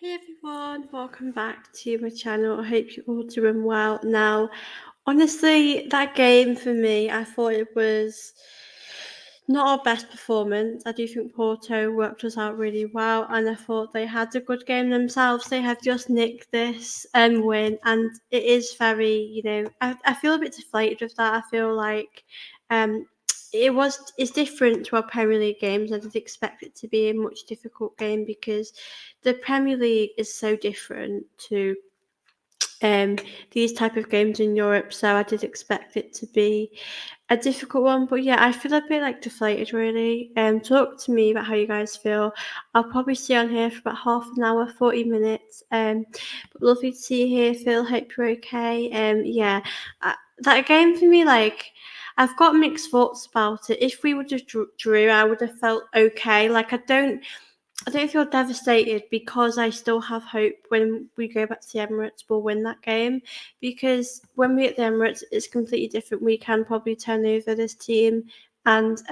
Hey everyone, welcome back to my channel. I hope you're all doing well. Now, honestly, that game for me, I thought it was not our best performance. I do think Porto worked us out really well, and I thought they had a good game themselves. They have just nicked this win, and it is very, I feel a bit deflated with that. I feel like um, it's different to our Premier League games. I did expect it to be a much difficult game because the Premier League is so different to um, these type of games in Europe. So I did expect it to be a difficult one. But yeah, I feel a bit like deflated really. Talk to me about how you guys feel. I'll probably stay on here for about half an hour, 40 minutes. But lovely to see you here, Phil. Hope you're okay. Yeah, that game for me, like. I've got mixed thoughts about it. If we would have drew, I would have felt okay. Like I don't feel devastated because I still have hope when we go back to the Emirates, we'll win that game. Because when we're at the Emirates, it's completely different. We can probably turn over this team. And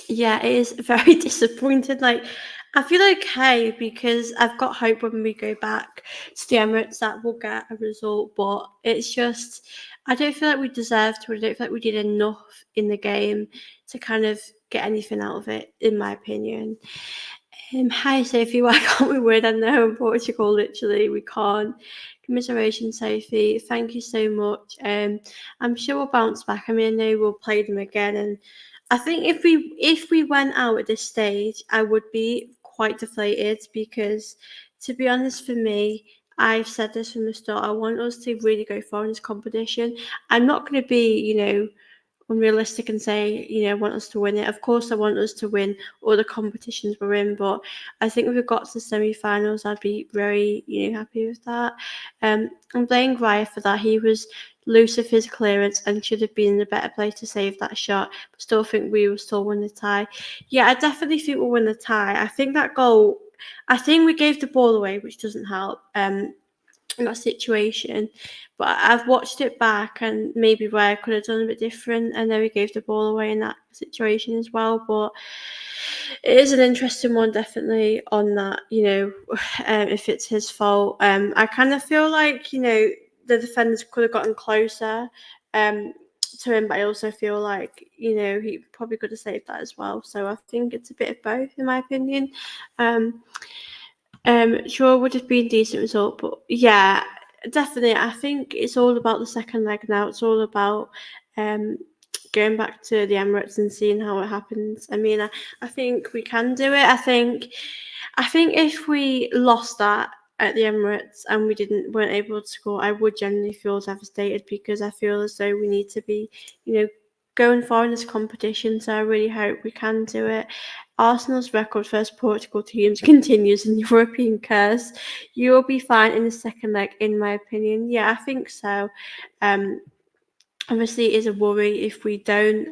yeah, it is very disappointing. Like, I feel okay because I've got hope when we go back to the Emirates that we'll get a result. But it's just, I don't feel like we deserved to. I don't feel like we did enough in the game to kind of get anything out of it, in my opinion. Hi Sophie, why can't we win? I know in Portugal, literally, we can't. Commiseration, Sophie. Thank you so much. I'm sure we'll bounce back. I mean, I know we'll play them again, and I think if we went out at this stage, I would be quite deflated because, to be honest, for me, I've said this from the start. I want us to really go far in this competition. I'm not going to be, unrealistic and say, I want us to win it. Of course, I want us to win all the competitions we're in, but I think if we got to the semi-finals, I'd be very, happy with that. I'm blaming Raya for that. He was loose of his clearance and should have been in a better place to save that shot. But still think we will still win the tie. Yeah, I definitely think we'll win the tie. I think that goal. I think we gave the ball away, which doesn't help. In that situation. But I've watched it back and maybe where I could have done a bit different. I know he gave the ball away in that situation as well, but it is an interesting one, definitely, on that, if it's his fault. I kind of feel like, the defenders could have gotten closer to him, but I also feel like, he probably could have saved that as well. So I think it's a bit of both, in my opinion. Um, sure, would have been a decent result, but yeah, definitely. I think it's all about the second leg now. It's all about um, going back to the Emirates and seeing how it happens. I mean, I think we can do it. I think if we lost that at the Emirates and we weren't able to score, I would generally feel devastated because I feel as though we need to be, going far in this competition. So I really hope we can do it. Arsenal's record versus Portugal teams continues in European curse. You will be fine in the second leg, in my opinion. Yeah, I think so. Um, Obviously, it is a worry if we don't,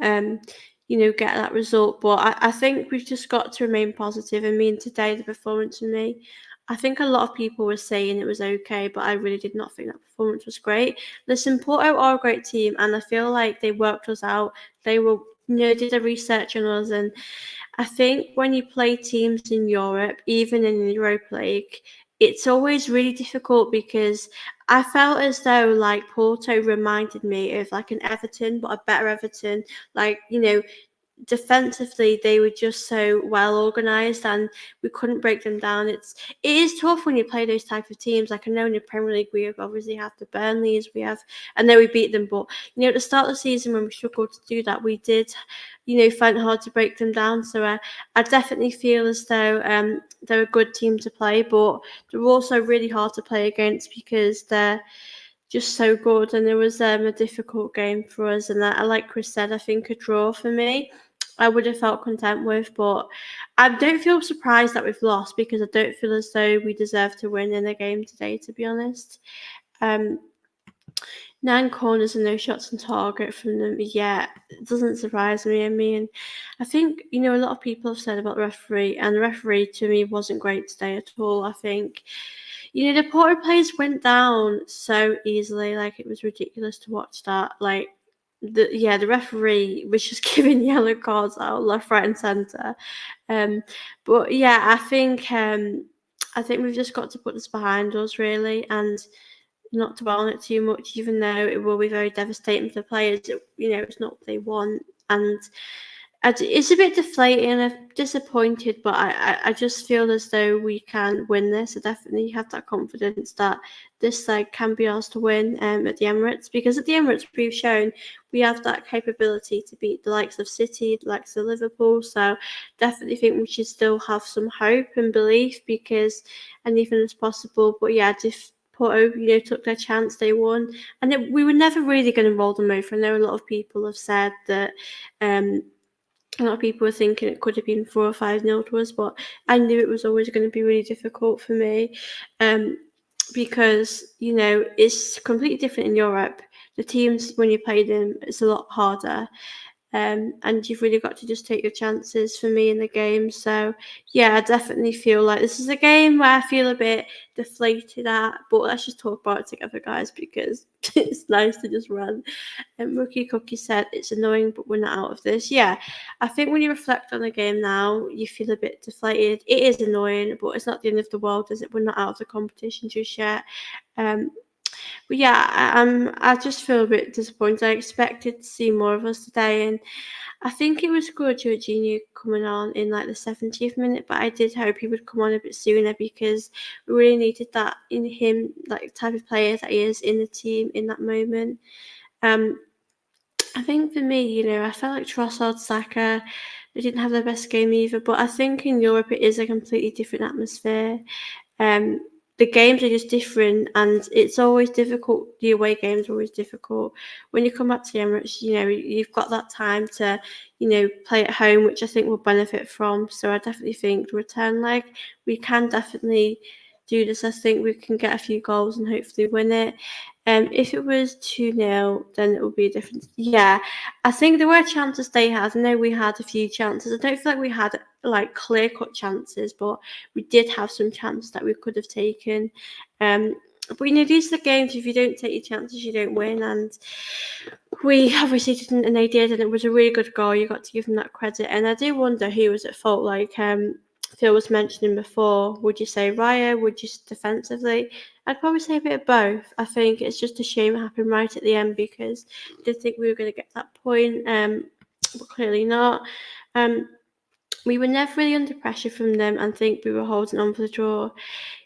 get that result. But I think we've just got to remain positive. I mean, today the performance for me, I think a lot of people were saying it was okay, but I really did not think that performance was great. Listen, Porto are a great team, and I feel like they worked us out. They were, did a research on us, and I think when you play teams in Europe, even in the Europa League, it's always really difficult because I felt as though like Porto reminded me of like an Everton, but a better Everton. Like, defensively they were just so well organized and we couldn't break them down. It is tough when you play those type of teams. Like I know in the Premier League we obviously have the Burnleys, I know we beat them, but at the start of the season when we struggled to do that, we did find it hard to break them down. So I definitely feel as though they're a good team to play, but they're also really hard to play against because they're just so good. And it was a difficult game for us. And like Chris said, I think a draw for me, I would have felt content with. But I don't feel surprised that we've lost because I don't feel as though we deserve to win in the game today, to be honest. 9 corners and no shots on target from them. Yeah, it doesn't surprise me. I mean, I think, a lot of people have said about the referee, and the referee to me wasn't great today at all. I think, the Porto players went down so easily. Like, it was ridiculous to watch that. Like, the referee was just giving yellow cards out left, right, and centre. But yeah, I think I think we've just got to put this behind us, really, and not dwell on it too much, even though it will be very devastating for the players. It's not what they want, and it's a bit deflating. I'm disappointed, but I just feel as though we can win this. I definitely have that confidence that this side can be ours to win at the Emirates, because at the Emirates we've shown we have that capability to beat the likes of City, the likes of Liverpool. So definitely think we should still have some hope and belief, because anything is possible. But yeah, just Porto, took their chance, they won, and we were never really going to roll them over. I know a lot of people have said that. A lot of people were thinking it could have been 4 or 5-0 to us, but I knew it was always going to be really difficult for me, um, because it's completely different in Europe. The teams, when you play them, it's a lot harder, and you've really got to just take your chances for me in the game. So yeah, I definitely feel like this is a game where I feel a bit deflated at, but let's just talk about it together, guys, because it's nice to just run. And Rookie Cookie said it's annoying, but we're not out of this. Yeah, I think when you reflect on the game now, you feel a bit deflated. It is annoying, but it's not the end of the world, is it? We're not out of the competition just yet. Um, but yeah, I just feel a bit disappointed. I expected to see more of us today, and I think it was good Jorginho coming on in like the 70th minute, but I did hope he would come on a bit sooner, because we really needed that in him, like type of player that he is in the team in that moment. Um, I think for me, I felt like Trossard, Saka, they didn't have their best game either, but I think in Europe it is a completely different atmosphere. Um, the games are just different, and it's always difficult. The away games are always difficult. When you come back to the Emirates, you've got that time to, play at home, which I think will benefit from. So I definitely think the return leg, we can definitely do this. I think we can get a few goals and hopefully win it. If it was 2-0, then it would be a different. Yeah, I think there were chances they had. I know we had a few chances. I don't feel like we had like clear cut chances, but we did have some chances that we could have taken. But these are the games. If you don't take your chances, you don't win. And we obviously didn't, and they did, and it was a really good goal. You got to give them that credit. And I do wonder who was at fault. Like Phil was mentioning before, would you say Raya? Would you defensively? I'd probably say a bit of both. I think it's just a shame it happened right at the end, because I did think we were going to get that point, but clearly not. We were never really under pressure from them, and think we were holding on for the draw.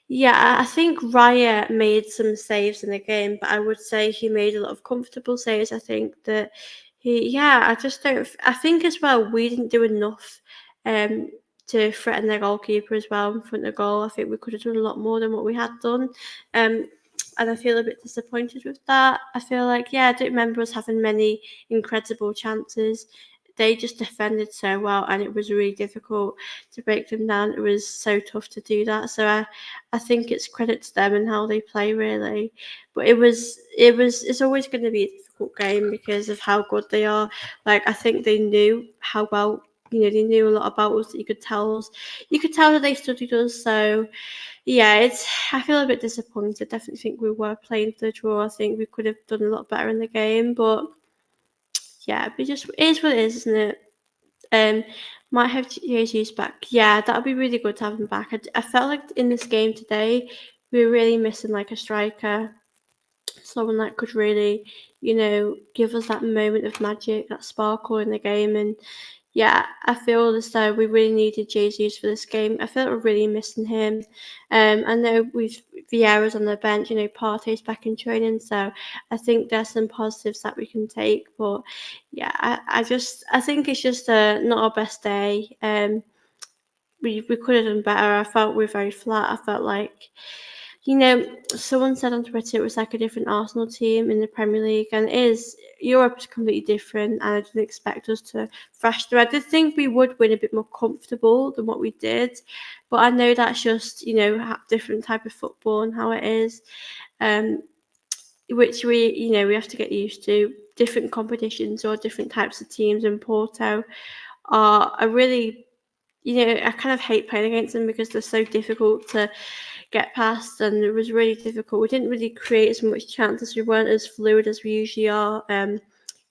Yeah, I think Raya made some saves in the game, but I would say he made a lot of comfortable saves. I think that I just don't. I think as well we didn't do enough um, to threaten their goalkeeper as well in front of goal. I think we could have done a lot more than what we had done. Um, and I feel a bit disappointed with that. I feel like, I don't remember us having many incredible chances. They just defended so well, and it was really difficult to break them down. It was so tough to do that. So I think it's credit to them and how they play, really. But it's always going to be a difficult game because of how good they are. Like, I think they knew how well, they knew a lot about us that you could tell that they studied us. So yeah, I feel a bit disappointed. I definitely think we were playing for the draw. I think we could have done a lot better in the game, but yeah, it just is what it is, isn't it? Um, might have Jesus back. Yeah, that would be really good to have him back. I felt like in this game today, we were really missing like a striker, someone that could really, give us that moment of magic, that sparkle in the game. And yeah, I feel as though we really needed Jesus for this game. I feel like we're really missing him. I know we've Vieira's on the bench, Partey's back in training, so I think there's some positives that we can take. But yeah, I think it's just not our best day. We could have done better. I felt we were very flat. I felt like, someone said on Twitter it was like a different Arsenal team in the Premier League, and it is. Europe is completely different, and I didn't expect us to thrash through. I did think we would win a bit more comfortable than what we did, but I know that's just, different type of football and how it is, um, which we have to get used to. Different competitions or different types of teams in Porto are really, I kind of hate playing against them because they're so difficult to get past, and it was really difficult. We didn't really create as much chances. We weren't as fluid as we usually are in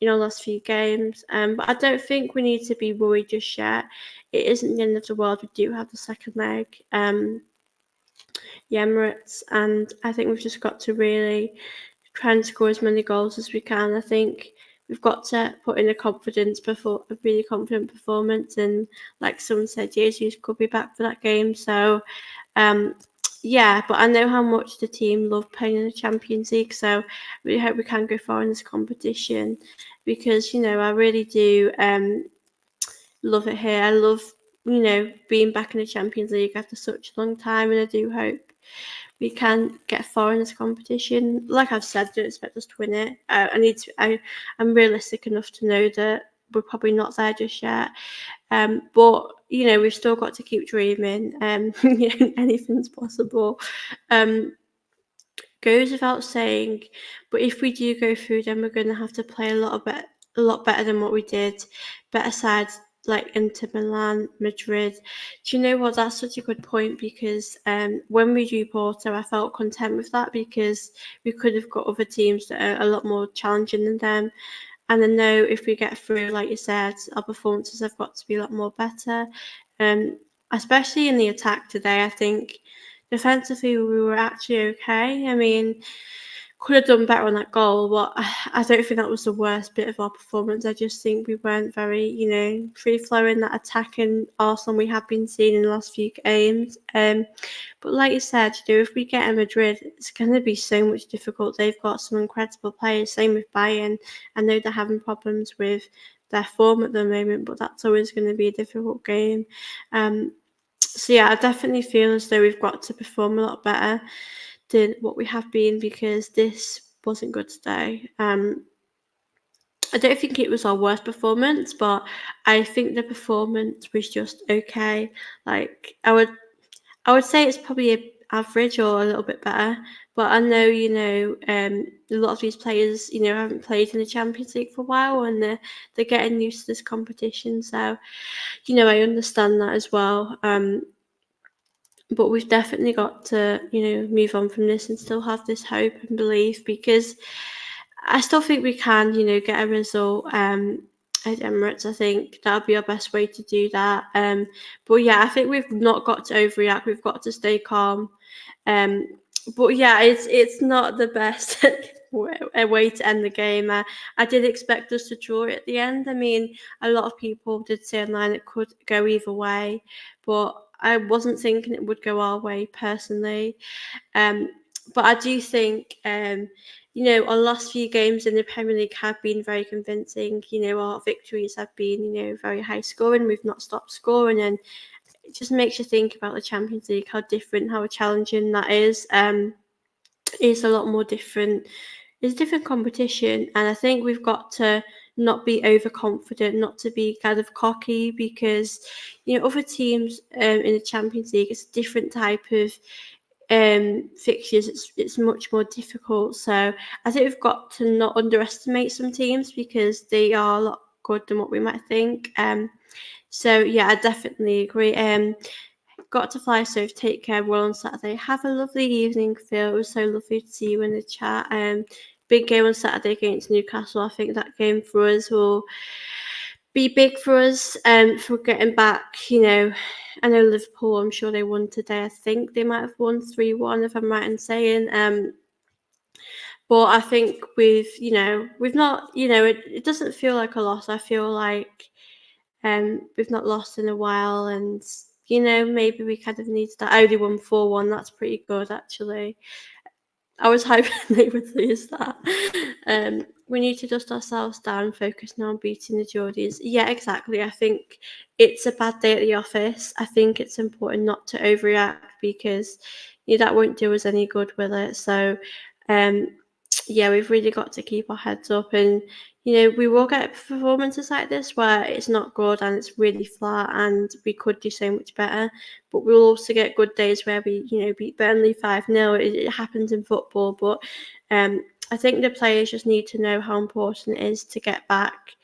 our last few games. But I don't think we need to be worried just yet. It isn't the end of the world. We do have the second leg. the Emirates, and I think we've just got to really try and score as many goals as we can. I think we've got to put in a really confident performance, and like someone said, Jesus could be back for that game. So, yeah, but I know how much the team love playing in the Champions League, so I really hope we can go far in this competition because I really do love it here. I love being back in the Champions League after such a long time, and I do hope we can get far in this competition. Like I've said, I don't expect us to win it. I'm realistic enough to know that we're probably not there just yet. But we've still got to keep dreaming. Anything's possible. Goes without saying, but if we do go through, then we're going to have to play a lot better than what we did. Better sides like Inter Milan, Madrid. Do you know what? That's such a good point because when we do Porto, I felt content with that because we could have got other teams that are a lot more challenging than them. And I know if we get through, like you said, our performances have got to be a lot more better. Especially in the attack today, I think defensively we were actually okay. I mean, could have done better on that goal, but I don't think that was the worst bit of our performance. I just think we weren't very, free flowing that attacking Arsenal we have been seeing in the last few games. But like you said, if we get a Madrid, it's going to be so much difficult. They've got some incredible players. Same with Bayern. I know they're having problems with their form at the moment, but that's always going to be a difficult game. So yeah, I definitely feel as though we've got to perform a lot better than what we have been because this wasn't good today. I don't think it was our worst performance, but I think the performance was just okay. Like I would say it's probably average or a little bit better. But I know, a lot of these players, haven't played in the Champions League for a while and they're getting used to this competition. So, I understand that as well. But we've definitely got to, move on from this and still have this hope and belief because I still think we can, get a result at Emirates. I think that would be our best way to do that. But yeah, I think we've not got to overreact. We've got to stay calm. But yeah, it's not the best way to end the game. I did expect us to draw it at the end. I mean, a lot of people did say online it could go either way, but I wasn't thinking it would go our way personally. But I do think, our last few games in the Premier League have been very convincing. Our victories have been, very high scoring. We've not stopped scoring, and it just makes you think about the Champions League, how challenging that is. It's a lot more different. It's a different competition, and I think we've got to not be overconfident, not to be kind of cocky, because other teams in the Champions League, it's a different type of fixtures. It's much more difficult. So I think we've got to not underestimate some teams because they are a lot good than what we might think. So yeah, I definitely agree. Got to fly, so take care. Well, on Saturday. Have a lovely evening, Phil. It was so lovely to see you in the chat. Big game on Saturday against Newcastle. I think that game for us will be big for us. For getting back, I know Liverpool. I'm sure they won today. I think they might have won 3-1, if I'm right in saying. But I think we've not, it doesn't feel like a loss. I feel like we've not lost in a while, and maybe we kind of need that. I only won 4-1. That's pretty good, actually. I was hoping they would lose that. We need to dust ourselves down, focus now on beating the Geordies. Yeah, exactly. I think it's a bad day at the office. I think it's important not to overreact because that won't do us any good with it. So, yeah, we've really got to keep our heads up, and we will get performances like this where it's not good and it's really flat and we could do so much better, but we'll also get good days where we beat Burnley 5-0. It happens in football, but I think the players just need to know how important it is to get back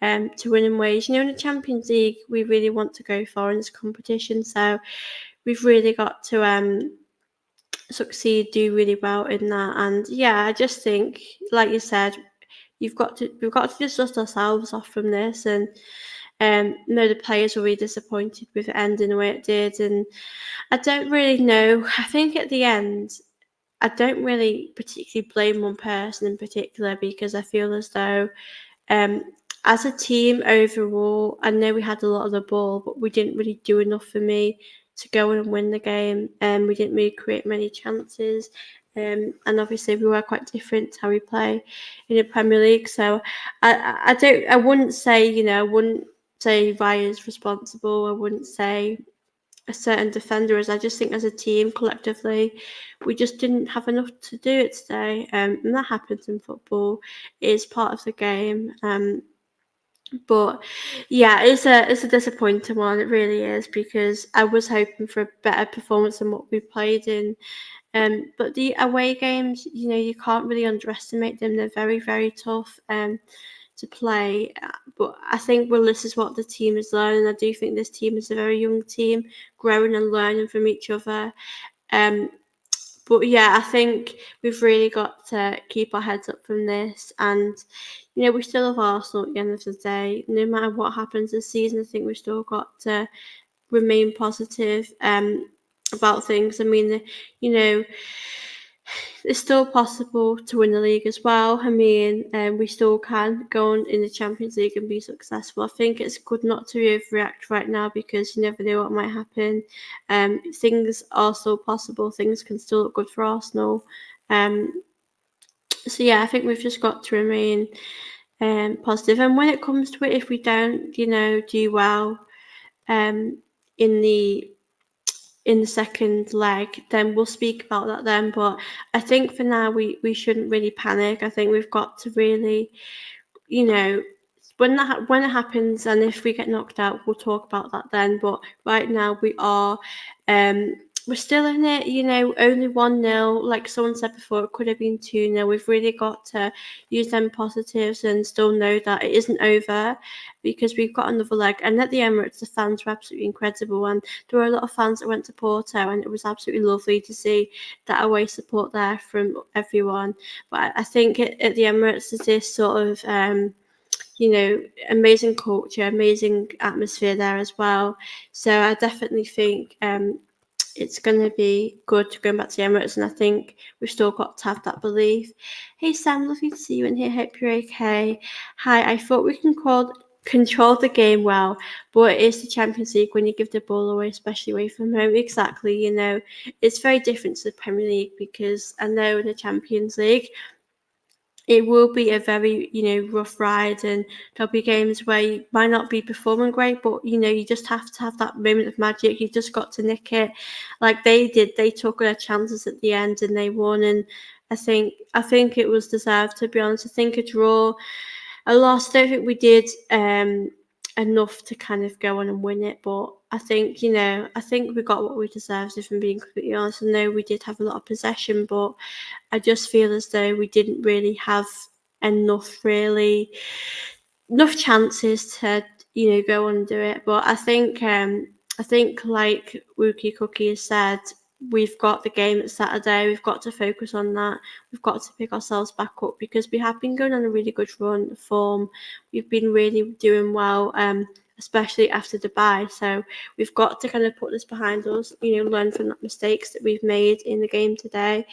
to winning ways. In the Champions League we really want to go far in this competition, so we've really got to succeed, do really well in that. And yeah, I just think, like you said, we've got to just dust ourselves off from this, and No, the players were really disappointed with it ending the way it did, and I don't really know. I think at the end, I don't really particularly blame one person in particular because I feel as though um, as a team overall, I know we had a lot of the ball, but we didn't really do enough for me to go and win the game. We didn't really create many chances. And obviously we were quite different to how we play in the Premier League. So I wouldn't say, I wouldn't say Raya's responsible. I wouldn't say a certain defender is. I just think as a team, collectively, we just didn't have enough to do it today. And that happens in football. It is part of the game. But yeah, it's a disappointing one. It really is because I was hoping for a better performance than what we played in. But the away games, you can't really underestimate them. They're very, very tough to play. But I think, well, this is what the team is learning. I do think this team is a very young team, growing and learning from each other. Um, but yeah, I think we've really got to keep our heads up from this. And, we still have Arsenal at the end of the day. No matter what happens this season, I think we've still got to remain positive about things. I mean, it's still possible to win the league as well. I mean, we still can go on in the Champions League and be successful. I think it's good not to overreact right now because you never know what might happen. Things are still possible. Things can still look good for Arsenal. So yeah, I think we've just got to remain positive. And when it comes to it, if we don't, do well in the second leg, then we'll speak about that then. But I think for now we shouldn't really panic. I think we've got to really, you know, when it happens, and if we get knocked out, we'll talk about that then. But right now um, we're still in it. Only 1-0. Like someone said before, it could have been 2-0. We've really got to use them positives and still know that it isn't over because we've got another leg. And at the Emirates, the fans were absolutely incredible, and there were a lot of fans that went to Porto, and it was absolutely lovely to see that away support there from everyone. But I think at the Emirates, there's this sort of amazing culture, amazing atmosphere there as well. So I definitely think it's going to be good to go back to the Emirates, and I think we've still got to have that belief. Hey Sam, lovely to see you in here. Hope you're okay. Hi, I thought we can control the game well, but it's the Champions League when you give the ball away, especially away from home. Exactly, it's very different to the Premier League because I know in the Champions League it will be a very, rough ride, and there'll be games where you might not be performing great, but you just have to have that moment of magic. You just got to nick it, like they did. They took their chances at the end and they won. And I think it was deserved. To be honest, I think a draw, a loss. I don't think we did enough to kind of go on and win it, but I think we got what we deserved. If I'm being completely honest, I know we did have a lot of possession, but I just feel as though we didn't really have enough chances to go on and do it. But I think like Wookie Cookie has said, we've got the game at Saturday. We've got to focus on that. We've got to pick ourselves back up because we have been going on a really good run of form. We've been really doing well, especially after Dubai. So we've got to kind of put this behind us, learn from the mistakes that we've made in the game today.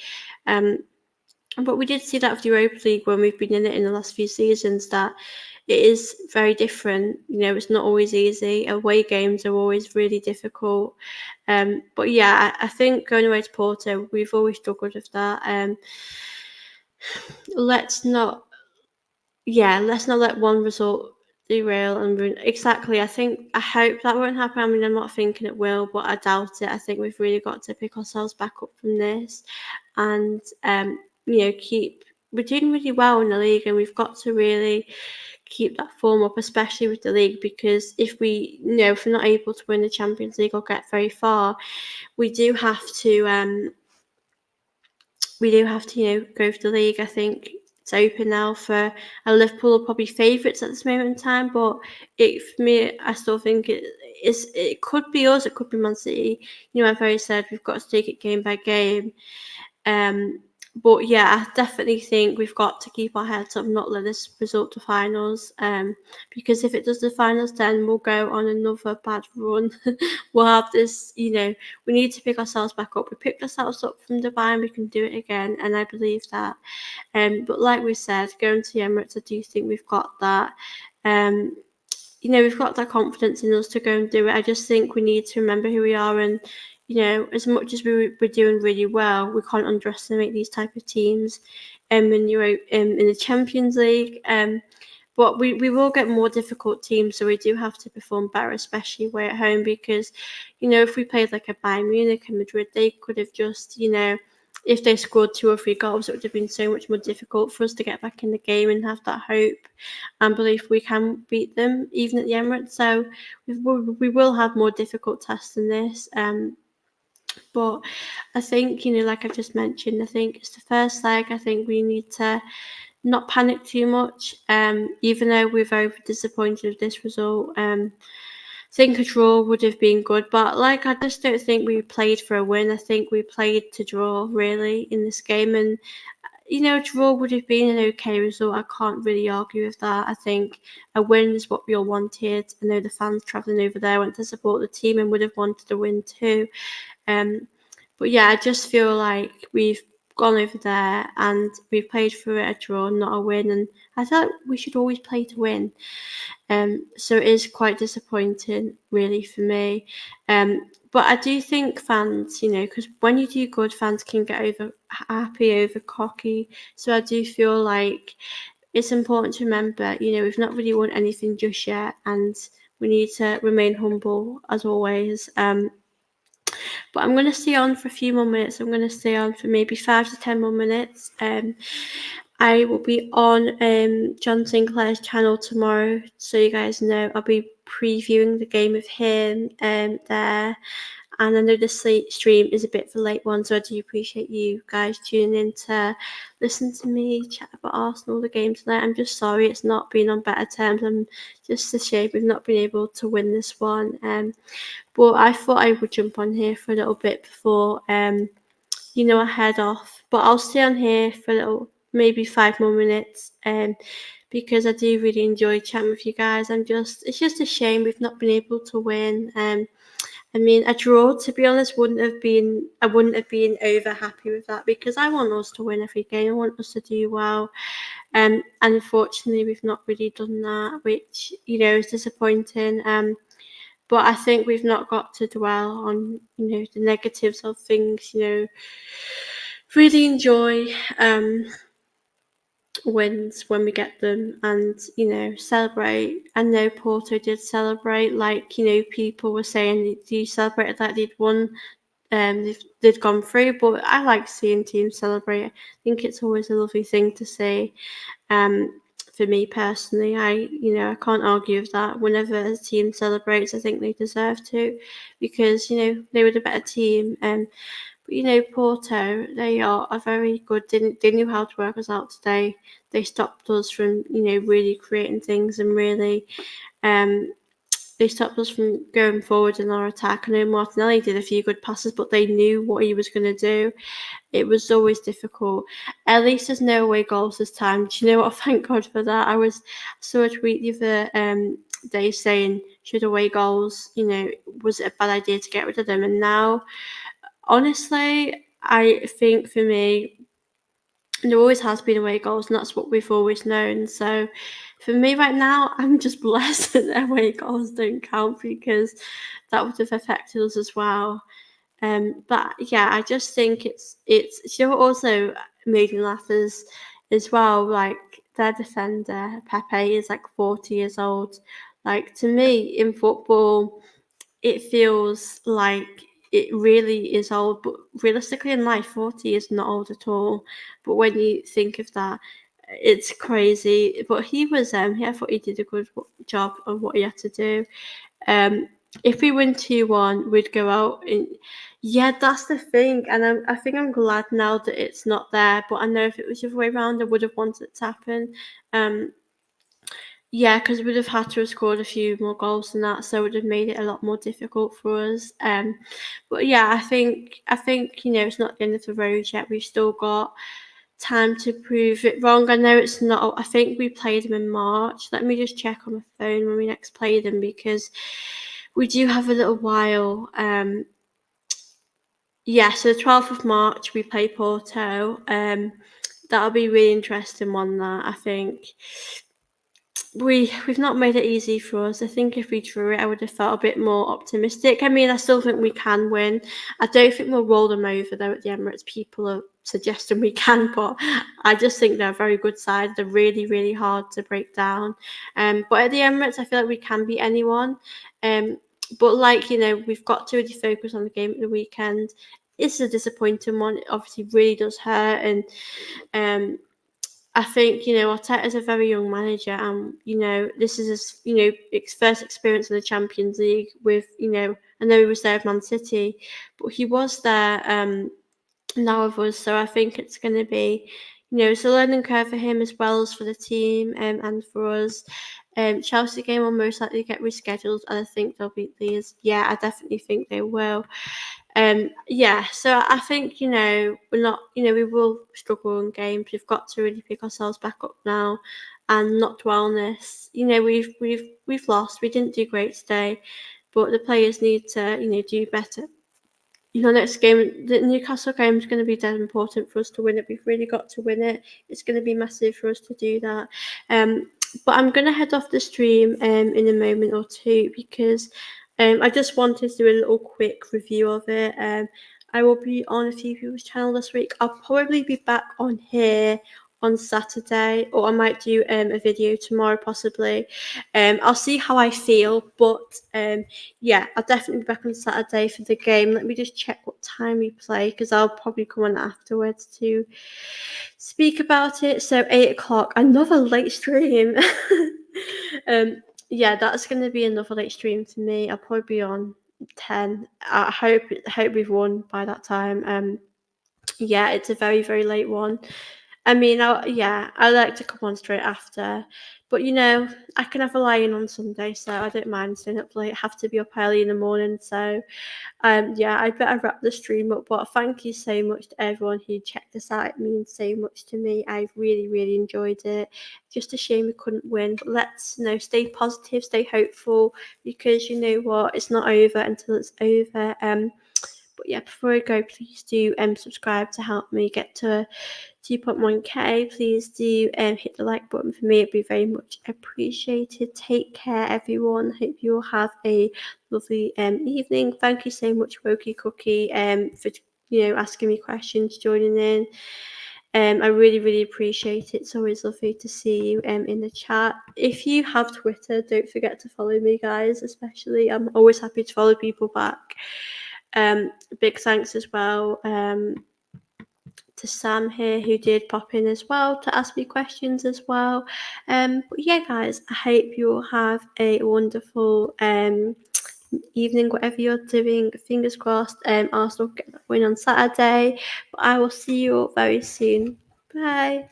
But we did see that with the Europa League when we've been in it in the last few seasons, that it is very different. It's not always easy. Away games are always really difficult. But yeah, I think going away to Porto, we've always struggled with that. Let's not let one result derail and ruin. Exactly. I hope that won't happen. I mean, I'm not thinking it will, but I doubt it. I think we've really got to pick ourselves back up from this, and keep. We're doing really well in the league, and we've got to really keep that form up, especially with the league, because if if we're not able to win the Champions League or get very far, we do have to go for the league. I think it's open now for Liverpool are probably favourites at this moment in time, but for me, I still think it could be us, it could be Man City. I've already said we've got to take it game by game. But yeah, I definitely think we've got to keep our heads up, not let this result define us. Because if it does define us, then we'll go on another bad run. We'll have this, we need to pick ourselves back up. We picked ourselves up from Dubai and we can do it again. And I believe that. But like we said, going to the Emirates, I do think we've got that. Um, we've got that confidence in us to go and do it. I just think we need to remember who we are, and as much as we're doing really well, we can't underestimate these type of teams. In the Champions League, but we will get more difficult teams, so we do have to perform better, especially away at home, because if we played like a Bayern Munich and Madrid, they could have just if they scored 2 or 3 goals, it would have been so much more difficult for us to get back in the game and have that hope and believe we can beat them, even at the Emirates. So we will have more difficult tests than this. But I think, like I just mentioned, I think it's the first leg. I think we need to not panic too much. Even though we're very disappointed with this result. I think a draw would have been good, but I just don't think we played for a win. I think we played to draw really in this game, and a draw would have been an okay result. I can't really argue with that. I think a win is what we all wanted. I know the fans travelling over there went to support the team and would have wanted a win too. Um, but yeah, I just feel like we've gone over there and we've played for a draw, not a win. And I feel like we should always play to win. So it is quite disappointing, really, for me. But I do think fans, because when you do good, fans can get over happy, over cocky. So I do feel like it's important to remember, we've not really won anything just yet, and we need to remain humble as always. But I'm going to stay on for a few more minutes. I'm going to stay on for maybe 5 to 10 more minutes. I will be on John Sinclair's channel tomorrow, so you guys know I'll be previewing the game of him there. And I know this stream is a bit of a late one, so I do appreciate you guys tuning in to listen to me chat about Arsenal, the game tonight. I'm just sorry it's not been on better terms. I'm just ashamed we've not been able to win this one. But I thought I would jump on here for a little bit before I head off. But I'll stay on here for a little, maybe 5 more minutes, because I do really enjoy chatting with you guys. It's just a shame we've not been able to win. I mean, a draw, to be honest, I wouldn't have been over happy with that, because I want us to win every game. I want us to do well. And unfortunately, we've not really done that, which, is disappointing. But I think we've not got to dwell on, the negatives of things, really enjoy wins when we get them, and celebrate. I know Porto did celebrate, people were saying they celebrated like they'd won, they'd gone through. But I like seeing teams celebrate. I think it's always a lovely thing to see. For me personally, I can't argue with that. Whenever a team celebrates, I think they deserve to, because they were the better team. But Porto, they are a very good. They knew how to work us out today. They stopped us from really creating things, and really they stopped us from going forward in our attack. I know Martinelli did a few good passes, but they knew what he was going to do. It was always difficult. At least there's no away goals this time. Do you know what? Thank God for that. Saw a tweet the other day saying, should away goals, was it a bad idea to get rid of them? And now, honestly, I think for me, there always has been away goals, and that's what we've always known. So for me right now, I'm just blessed that away goals don't count, because that would have affected us as well. But yeah, I just think it's what also made me laugh as well. Like, their defender Pepe is like 40 years old. Like, to me in football, it feels like it really is old, but realistically in life, 40 is not old at all. But when you think of that, it's crazy. But I thought he did a good job of what he had to do. If we win 2-1, we'd go out. Yeah, that's the thing. And I think I'm glad now that it's not there. But I know if it was the other way around, I would have wanted it to happen. Yeah, because we'd have had to have scored a few more goals than that, so it would have made it a lot more difficult for us. But yeah, I think it's not the end of the road yet. We've still got time to prove it wrong. I know it's not. I think we played them in March. Let me just check on my phone when we next play them because we do have a little while. Yeah, so the 12th of March we play Porto. That'll be a really interesting one. That I think we've not made it easy for us. I think if we drew it, I would have felt a bit more optimistic. I mean, I still think we can win. I don't think we'll roll them over though at the Emirates. People are suggesting we can, but I just think they're a very good side. They're really, really hard to break down. But at the Emirates, I feel like we can beat anyone. Um, but we've got to really focus on the game at the weekend. It's a disappointing one. It obviously really does hurt, and um, I think Arteta's a very young manager, and this is his first experience in the Champions League with I know he was there with Man City, but he was there now with us, so I think it's going to be it's a learning curve for him as well as for the team and for us. Chelsea game will most likely get rescheduled, and I think they'll beat these. Yeah, I definitely think they will. Yeah, so I think we're not we will struggle in games. We've got to really pick ourselves back up now and not dwell on this. We've lost. We didn't do great today, but the players need to do better. Next game, the Newcastle game is going to be dead important for us to win it. We've really got to win it. It's going to be massive for us to do that. But I'm going to head off the stream in a moment or two because I just wanted to do a little quick review of it. I will be on a few people's channel this week. I'll probably be back on here on Saturday, or I might do a video tomorrow possibly. I'll see how I feel, but yeah, I'll definitely be back on Saturday for the game. Let me just check what time we play because I'll probably come on afterwards to speak about it. So 8 o'clock, another late stream. Yeah, that's going to be another late stream for me. I'll probably be on 10. I hope we've won by that time. Yeah, it's a very, very late one. I mean, I like to come on straight after, but I can have a lie-in on Sunday, so I don't mind staying up late. I have to be up early in the morning, so yeah, I better wrap the stream up. But thank you so much to everyone who checked this out. It means so much to me. I really, really enjoyed it. Just a shame we couldn't win, but let's stay positive, stay hopeful, because you know what, it's not over until it's over. But yeah, before I go, please do subscribe to help me get to 2.1k. Please do hit the like button for me. It'd be very much appreciated. Take care, everyone. Hope you all have a lovely evening. Thank you so much, Wokey Cookie, for asking me questions, joining in. I really, really appreciate it. It's always lovely to see you in the chat. If you have Twitter, don't forget to follow me, guys. Especially, I'm always happy to follow people back. Big thanks as well to Sam here, who did pop in as well to ask me questions as well. But yeah, guys, I hope you all have a wonderful evening, whatever you're doing. Fingers crossed, Arsenal get that win on Saturday. But I will see you all very soon. Bye.